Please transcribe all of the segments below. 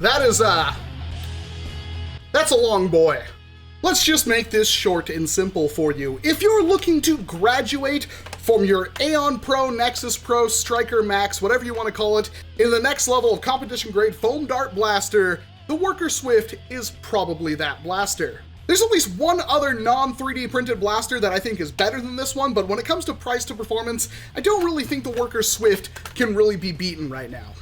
that's a long boy. Let's just make this short and simple for you. If you're looking to graduate from your Aeon Pro, Nexus Pro, Stryker Max, whatever you want to call it, in the next level of competition grade foam dart blaster, the Worker Swift is probably that blaster. There's at least one other non-3D printed blaster that I think is better than this one, but when it comes to price to performance, I don't really think the Worker Swift can really be beaten right now.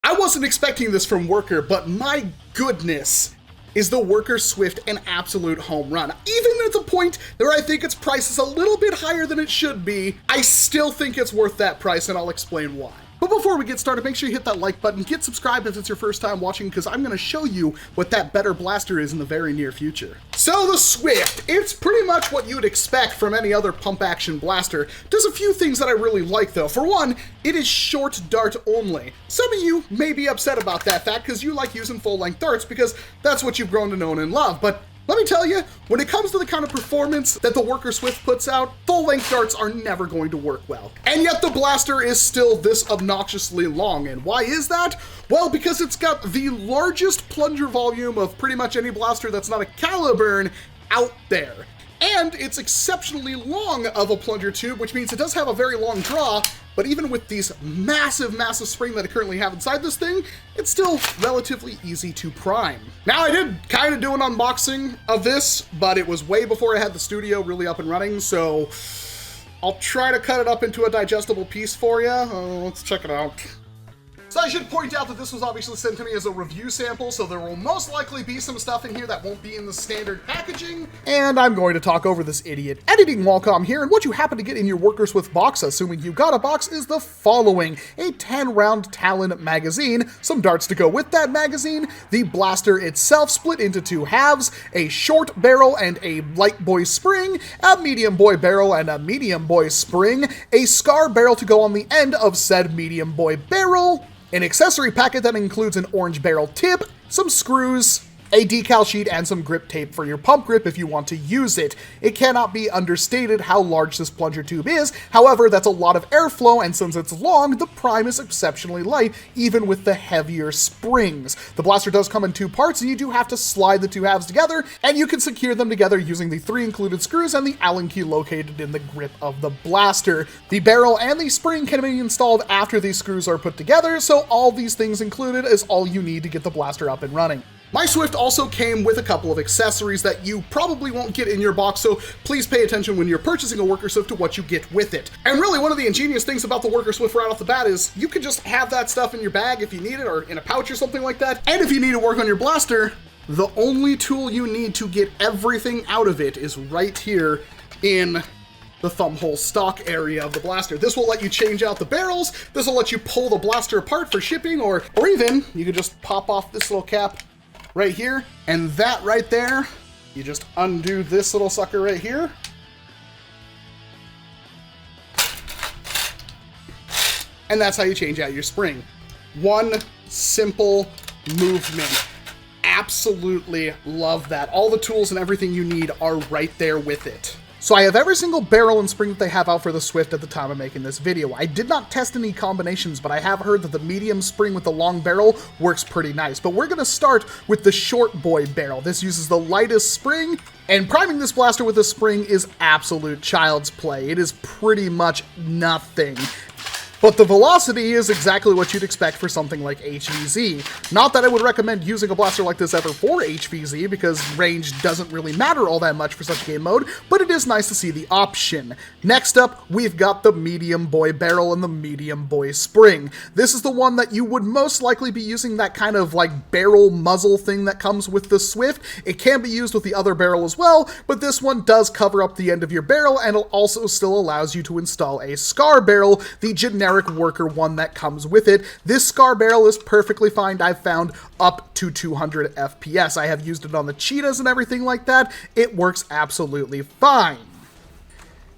I wasn't expecting this from Worker, but my goodness, is the Worker Swift an absolute home run. Even at the point where I think its price is a little bit higher than it should be, I still think it's worth that price, and I'll explain why. But before we get started, make sure you hit that like button, get subscribed if it's your first time watching, because I'm going to show you what that better blaster is in the very near future. So the Swift, it's pretty much what you'd expect from any other pump action blaster. Does a few things that I really like though. For one, it is short dart only. Some of you may be upset about that fact because you like using full length darts because that's what you've grown to know and love, but let me tell you, when it comes to the kind of performance that the Worker Swift puts out, full-length darts are never going to work well. And yet the blaster is still this obnoxiously long. And why is that? Well, because it's got the largest plunger volume of pretty much any blaster that's not a Caliburn out there. And it's exceptionally long of a plunger tube, which means it does have a very long draw, but even with these massive spring that I currently have inside this thing, it's still relatively easy to prime. Now, I did kind of do an unboxing of this, but it was way before I had the studio really up and running, so I'll try to cut it up into a digestible piece for you. Let's check it out. So I should point out that this was obviously sent to me as a review sample, so there will most likely be some stuff in here that won't be in the standard packaging. And I'm going to talk over this idiot editing Walcom here, and what you happen to get in your Worker Swift box, assuming you got a box, is the following: a 10-round Talon magazine, some darts to go with that magazine, the blaster itself split into two halves, a short barrel and a light boy spring, a medium boy barrel and a medium boy spring, a scar barrel to go on the end of said medium boy barrel, an accessory packet that includes an orange barrel tip, some screws, a decal sheet, and some grip tape for your pump grip if you want to use it. It cannot be understated how large this plunger tube is. However, that's a lot of airflow, and since it's long, the prime is exceptionally light, even with the heavier springs. The blaster does come in two parts, and you do have to slide the two halves together, and you can secure them together using the 3 included screws and the Allen key located in the grip of the blaster. The barrel and the spring can be installed after these screws are put together, so all these things included is all you need to get the blaster up and running. My Swift also came with a couple of accessories that you probably won't get in your box, so please pay attention when you're purchasing a Worker Swift to what you get with it. And really, one of the ingenious things about the Worker Swift right off the bat is you can just have that stuff in your bag if you need it, or in a pouch or something like that. And if you need to work on your blaster, the only tool you need to get everything out of it is right here in the thumb hole stock area of the blaster. This will let you change out the barrels, this will let you pull the blaster apart for shipping, or even you could just pop off this little cap right here, and that right there, you just undo this little sucker right here, and that's how you change out your spring. One simple movement. Absolutely love that. All the tools and everything you need are right there with it. So I have every single barrel and spring that they have out for the Swift at the time of making this video. I did not test any combinations, but I have heard that the medium spring with the long barrel works pretty nice. But we're going to start with the short boy barrel. This uses the lightest spring, and priming this blaster with a spring is absolute child's play. It is pretty much nothing. But the velocity is exactly what you'd expect for something like HVZ. Not that I would recommend using a blaster like this ever for HVZ, because range doesn't really matter all that much for such a game mode, but it is nice to see the option. Next up, we've got the medium boy barrel and the medium boy spring. This is the one that you would most likely be using that kind of like barrel muzzle thing that comes with the Swift. It can be used with the other barrel as well, but this one does cover up the end of your barrel, and it also still allows you to install a scar barrel, the generic worker one that comes with it. This scar barrel is perfectly fine, I've found, up to 200 FPS. I have used it on the cheetahs and everything like that. It works absolutely fine.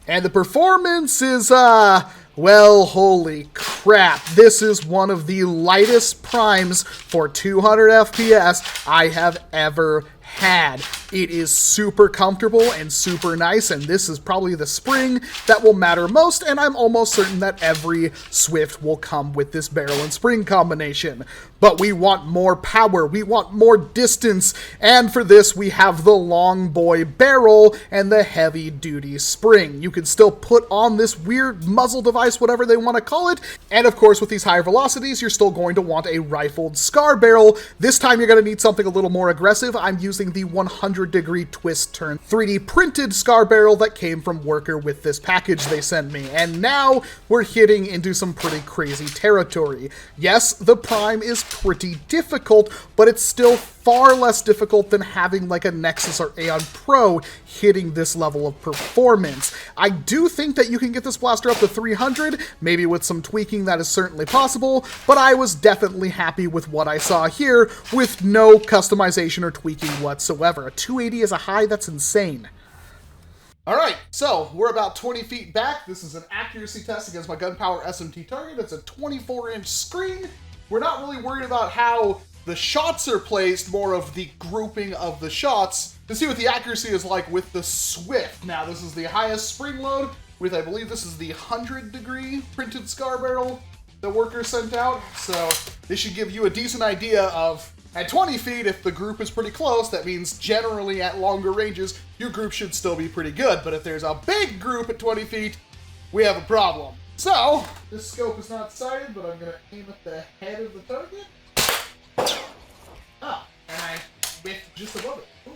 And the performance is, well, holy crap. This is one of the lightest primes for 200 FPS I have ever had. It is super comfortable and super nice, and this is probably the spring that will matter most, and I'm almost certain that every Swift will come with this barrel and spring combination. But we want more power, we want more distance, and for this we have the long boy barrel and the heavy duty spring. You can still put on this weird muzzle device, whatever they want to call it, and of course with these higher velocities you're still going to want a rifled scar barrel. This time you're going to need something a little more aggressive. I'm using the 100-degree twist turn 3D printed scar barrel that came from Worker with this package they sent me, and now we're hitting into some pretty crazy territory. Yes, the prime is pretty difficult, but it's still far less difficult than having like a Nexus or Aeon Pro hitting this level of performance. I do think that you can get this blaster up to 300, maybe with some tweaking that is certainly possible, but I was definitely happy with what I saw here with no customization or tweaking whatsoever. A 280 is a high, that's insane. Alright, so we're about 20 feet back. This is an accuracy test against my Gunpower SMT target. It's a 24-inch screen. We're not really worried about how the shots are placed, more of the grouping of the shots, to see what the accuracy is like with the Swift. Now, this is the highest spring load, with, I believe this is the 100-degree printed scar barrel the Worker sent out, so this should give you a decent idea of, at 20 feet, if the group is pretty close, that means generally at longer ranges, your group should still be pretty good, but if there's a big group at 20 feet, we have a problem. So, this scope is not sighted, but I'm going to aim at the head of the target. Oh, and I whiffed just above it. Cool.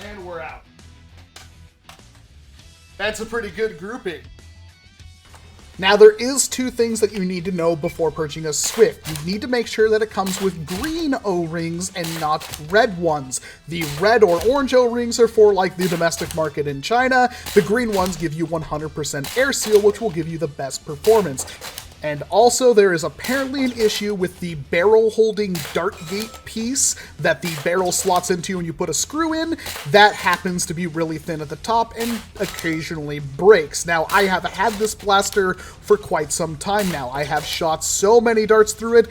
And we're out. That's a pretty good grouping. Now, there is two things that you need to know before purchasing a Swift. You need to make sure that it comes with green O-rings and not red ones. The red or orange O-rings are for like the domestic market in China. The green ones give you 100% air seal, which will give you the best performance. And also, there is apparently an issue with the barrel holding dart gate piece that the barrel slots into when you put a screw in. That happens to be really thin at the top and occasionally breaks. Now, I have had this blaster for quite some time now. I have shot so many darts through it,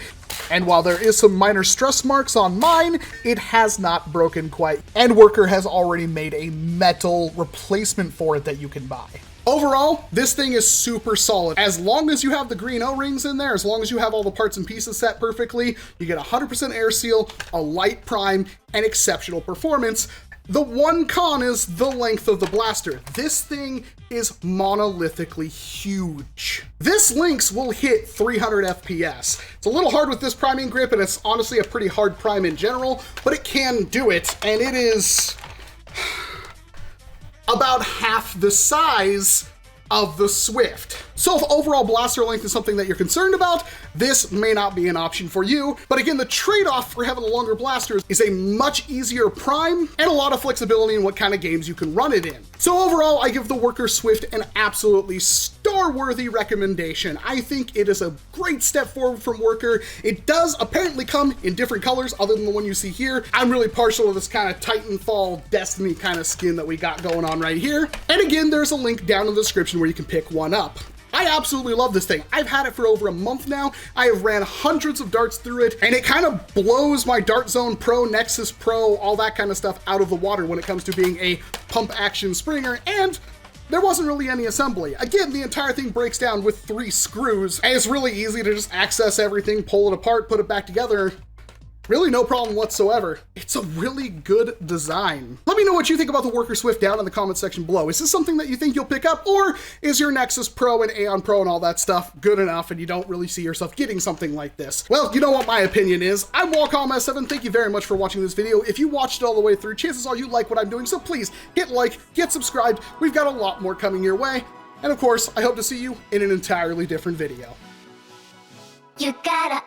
and while there is some minor stress marks on mine, it has not broken quite. And Worker has already made a metal replacement for it that you can buy. Overall, this thing is super solid. As long as you have the green O-rings in there, as long as you have all the parts and pieces set perfectly, you get 100% air seal, a light prime, and exceptional performance. The one con is the length of the blaster. This thing is monolithically huge. This Lynx will hit 300 FPS. It's a little hard with this priming grip, and it's honestly a pretty hard prime in general, but it can do it, and it is about half the size of the Swift. So if overall blaster length is something that you're concerned about, this may not be an option for you. But again, the trade-off for having a longer blaster is a much easier prime and a lot of flexibility in what kind of games you can run it in. So overall, I give the Worker Swift an absolutely star-worthy recommendation. I think it is a great step forward from Worker. It does apparently come in different colors other than the one you see here. I'm really partial to this kind of Titanfall Destiny kind of skin that we got going on right here. And again, there's a link down in the description where you can pick one up. I absolutely love this thing. I've had it for over a month now. I have ran hundreds of darts through it, and it kind of blows my Dart Zone Pro, Nexus Pro, all that kind of stuff out of the water when it comes to being a pump action Springer, and there wasn't really any assembly. Again, the entire thing breaks down with 3 screws, and it's really easy to just access everything, pull it apart, put it back together. Really no problem whatsoever. It's a really good design. Let me know what you think about the Worker Swift down in the comment section below. Is this something that you think you'll pick up, or is your Nexus Pro and Aeon Pro and all that stuff good enough and you don't really see yourself getting something like this? Well, you know what my opinion is. I'm Walcom S7. Thank you very much for watching this video. If you watched it all the way through, chances are you like what I'm doing, so please hit like, get subscribed. We've got a lot more coming your way. And of course, I hope to see you in an entirely different video. You gotta